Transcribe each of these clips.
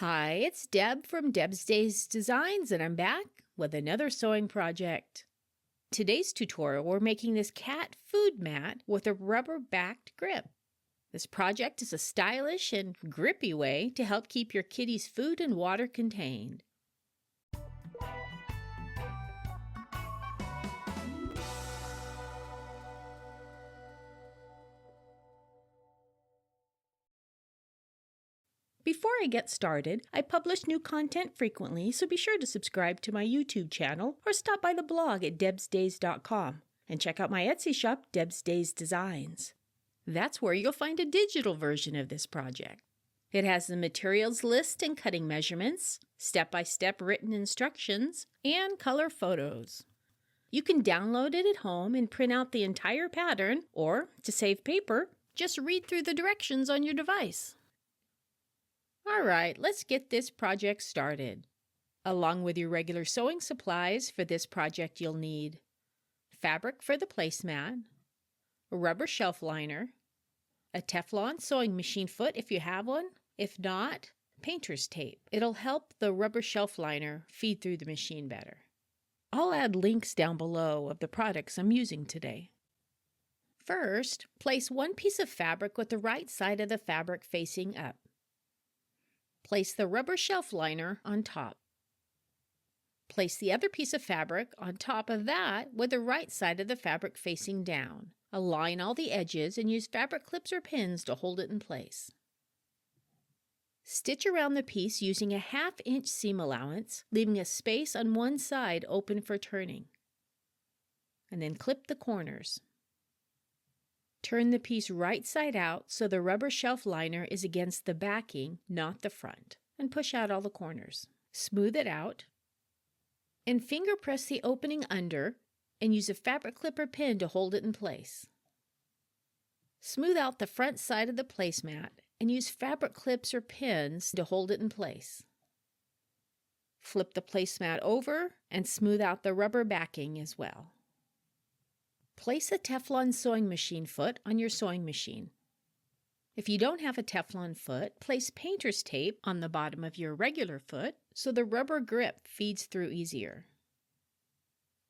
Hi, it's Deb from Deb's Days Designs, and I'm back with another sewing project. Today's tutorial, we're making this cat food mat with a rubber-backed grip. This project is a stylish and grippy way to help keep your kitty's food and water contained. Before I get started, I publish new content frequently, so be sure to subscribe to my YouTube channel or stop by the blog at debsdays.com and check out my Etsy shop, Deb's Days Designs. That's where you'll find a digital version of this project. It has the materials list and cutting measurements, step-by-step written instructions, and color photos. You can download it at home and print out the entire pattern, or, to save paper, just read through the directions on your device. Alright, let's get this project started. Along with your regular sewing supplies for this project, you'll need fabric for the placemat, a rubber shelf liner, a Teflon sewing machine foot if you have one. If not, painter's tape. It'll help the rubber shelf liner feed through the machine better. I'll add links down below of the products I'm using today. First, place one piece of fabric with the right side of the fabric facing up. Place the rubber shelf liner on top. Place the other piece of fabric on top of that with the right side of the fabric facing down. Align all the edges and use fabric clips or pins to hold it in place. Stitch around the piece using a 1/2 inch seam allowance, leaving a space on one side open for turning. And then clip the corners. Turn the piece right side out so the rubber shelf liner is against the backing, not the front, and push out all the corners. Smooth it out, and finger press the opening under and use a fabric clip or pin to hold it in place. Smooth out the front side of the placemat and use fabric clips or pins to hold it in place. Flip the placemat over and smooth out the rubber backing as well. Place a Teflon sewing machine foot on your sewing machine. If you don't have a Teflon foot, place painter's tape on the bottom of your regular foot so the rubber grip feeds through easier.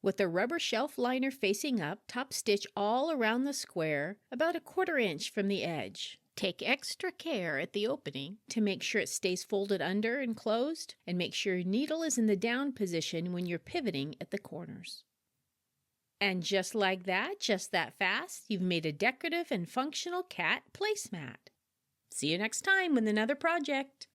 With the rubber shelf liner facing up, top stitch all around the square about 1/4 inch from the edge. Take extra care at the opening to make sure it stays folded under and closed, and make sure your needle is in the down position when you're pivoting at the corners. And just like that, just that fast, you've made a decorative and functional cat placemat. See you next time with another project.